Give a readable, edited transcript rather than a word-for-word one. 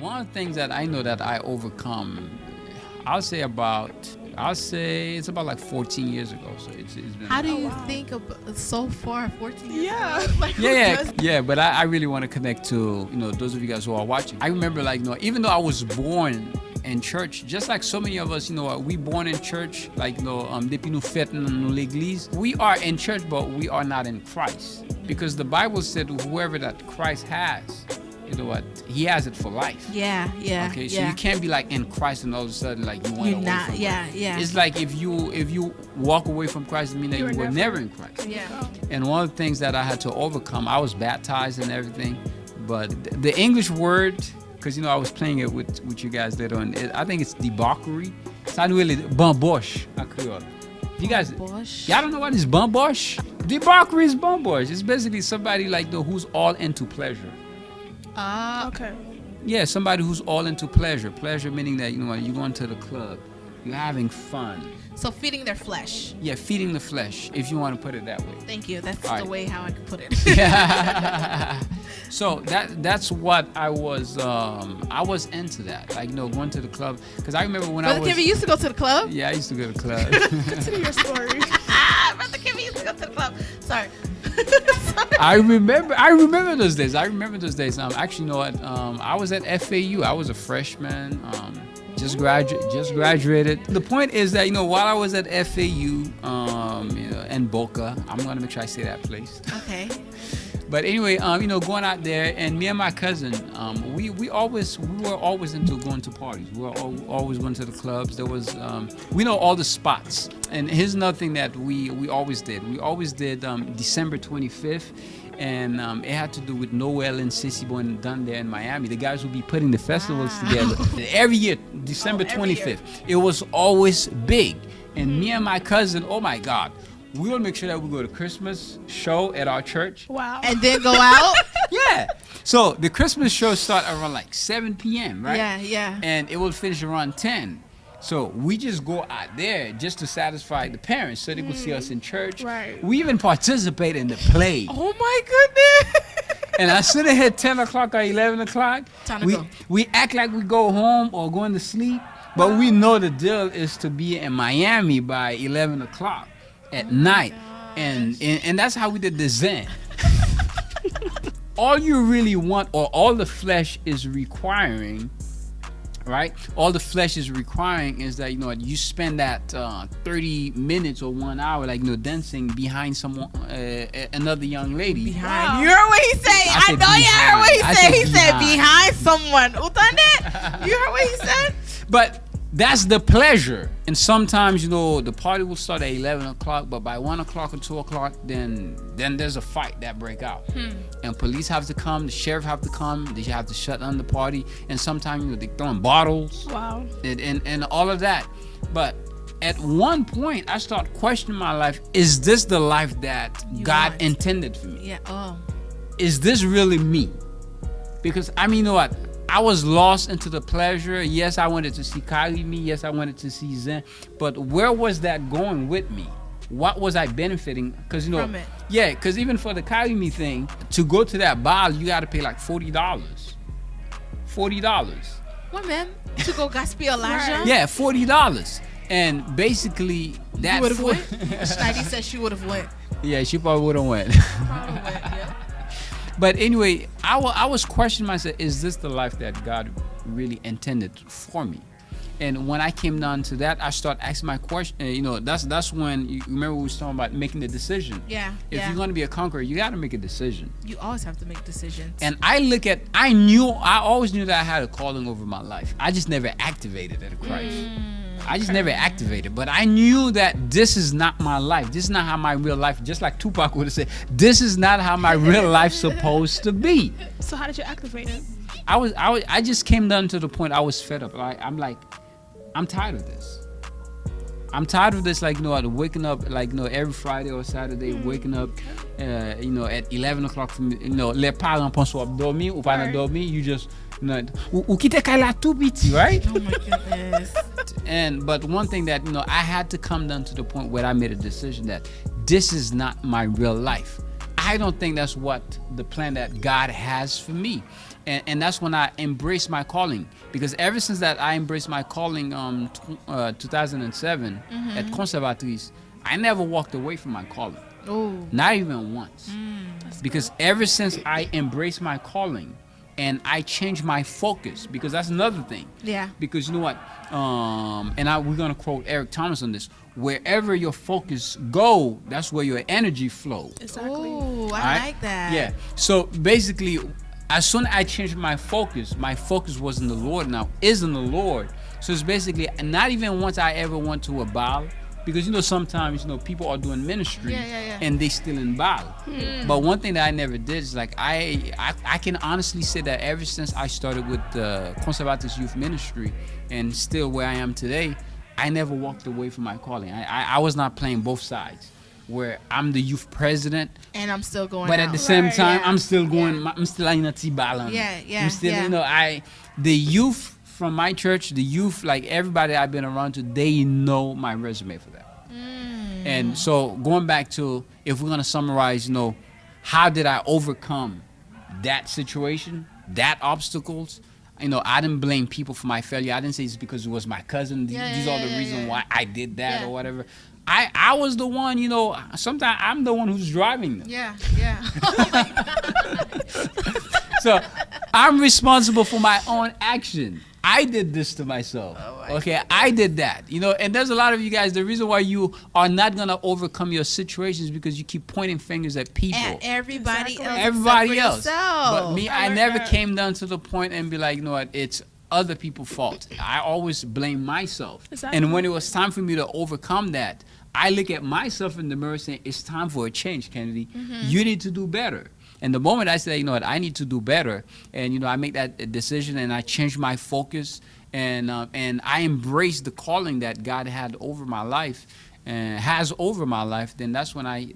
One of the things that I know that I overcome, I'll say it's about like 14 years ago. So it's been. How do you think of so far 14 years ago? Like, Yeah. But I really want to connect to those of you guys who are watching. I remember even though I was born in church, just like so many of us, we born in church, depuis nous fêtes dans l'église. We are in church, but we are not in Christ, because the Bible said whoever that Christ has, you know what, he has it for life. Yeah. Okay, so you can't be like in Christ and all of a sudden like you want to away from Christ. Yeah. It's like if you walk away from Christ, it means that you were never in Christ. Yeah. And one of the things that I had to overcome, I was baptized and everything, but the English word, because I was playing it with you guys later on, I think it's debauchery. Ça nous est Banboch en créole. You guys, y'all don't know what is Banboch? Debauchery is Banboch. It's basically somebody who's all into pleasure. Okay. Yeah, somebody who's all into pleasure. Pleasure meaning that you're going to the club, you're having fun. So feeding their flesh. Yeah, feeding the flesh, if you want to put it that way. Thank you. That's all the right. way how I could put it. So that's what I was into that. Going to the club, because I remember when Brother Kenvy used to go to the club? Yeah, I used to go to the club. Continue your story. Brother Kenvy used to go to the club. Sorry. I remember those days. Actually, you know what? I was at FAU. I was a freshman. Just graduated. The point is that while I was at FAU, in Boca, I'm gonna make sure I say that place. Okay. But anyway, going out there, and me and my cousin, we were always into going to parties. We were always going to the clubs. There was, we know all the spots. And here's another thing that we always did. We always did December 25th, and it had to do with Noel and Sissy Boy done there in Miami. The guys would be putting the festivals together every year, December 25th. Year. It was always big. And me and my cousin, oh my God, we will make sure that we go to Christmas show at our church. Wow. And then go out? Yeah. So the Christmas show start around like 7 p.m., right? Yeah. And it will finish around 10. So we just go out there just to satisfy the parents so they could see us in church. Right. We even participate in the play. Oh my goodness. And I sit here at 10 o'clock or 11 o'clock. Time to go. We act like we go home or going to sleep, but we know the deal is to be in Miami by 11 o'clock at night. And that's how we did the Zen. All you really want, or all the flesh is requiring, right? All the flesh is requiring is that you spend that 30 minutes or 1 hour dancing behind someone, another young lady. Behind. You heard what he said? I know you heard what he said. He said behind someone. Who done that? You heard what he said? But that's the pleasure. And sometimes, the party will start at 11 o'clock, but by 1 o'clock or 2 o'clock, then there's a fight that break out. And police have to come, the sheriff have to come, they have to shut down the party. And sometimes, they throwing bottles. Wow. And all of that. But at one point, I start questioning my life. Is this the life that God intended for me? Yeah. Oh. Is this really me? Because, you know what? I was lost into the pleasure. Yes, I wanted to see Kylie me. Yes, I wanted to see Zen. But where was that going with me? What was I benefiting? Because from it. Yeah, because even for the Kylie me thing, to go to that bar, you got to pay like $40. $40. What, man? To go gospel Elijah? Right. Yeah, $40. And basically, that would have went. Schneidi said she would have went. Yeah, she probably would have went. Yeah. But anyway, I was questioning myself, is this the life that God really intended for me? And when I came down to that, I started asking my question. That's when, you remember we was talking about making the decision. Yeah. If you're going to be a conqueror, you got to make a decision. You always have to make decisions. And I always knew that I had a calling over my life. I just never activated it, Christ. I just never activated, but I knew that this is not my life. This is not how my real life, just like Tupac would have said, this is not how my real life's supposed to be. So how did you activate it? I just came down to the point I was fed up. I'm tired of this. I'm tired of this, waking up, every Friday or Saturday, waking up, at 11 o'clock, les parents pensent ou dormir ou pas dormir, you just, ou quitte Kaila tout petit, right? Oh my goodness. But one thing that, I had to come down to the point where I made a decision that this is not my real life. I don't think that's what the plan that God has for me. and that's when I embraced my calling. Because ever since that I embraced my calling, 2007 at Conservatrice, I never walked away from my calling. Oh. Not even once. Because ever since I embraced my calling and I changed my focus, because that's another thing. Yeah. Because you know what? We're going to quote Eric Thomas on this. Wherever your focus go, that's where your energy flows. Exactly. Oh, I Right? like that. Yeah. So basically, as soon as I changed my focus was in the Lord now, is in the Lord. So it's basically not even once I ever went to a Baal, because you know sometimes people are doing ministry Yeah. and they still in Baal. But one thing that I never did is like I can honestly say that ever since I started with the Conservative Youth Ministry and still where I am today, I never walked away from my calling. I was not playing both sides, where I'm the youth president, And I'm still going but out. at the same Right. time, Yeah. I'm still going. Yeah. I'm still in a T-balance. Yeah, I'm still, yeah. the youth from my church, the youth, like everybody I've been around to, they know my resume for that. And so going back to, if we're gonna summarize, how did I overcome that situation, that obstacles? I didn't blame people for my failure. I didn't say it's because it was my cousin. These are the reasons why I did that Yeah. or whatever. I was the one, sometimes I'm the one who's driving them. Yeah. So I'm responsible for my own action. I did this to myself. Okay, I did that. And there's a lot of you guys, the reason why you are not going to overcome your situations is because you keep pointing fingers at people. At everybody Exactly. else. Everybody except for else. yourself. But me, I like never that. came down to the point and be like, you know what, it's other people's fault. I always blame myself. Exactly. And when it was time for me to overcome that, I look at myself in the mirror saying, it's time for a change, Kennedy. You need to do better. And the moment I say, you know what, I need to do better, and I make that decision and I change my focus, and I embrace the calling that God had over my life and has over my life, then that's when I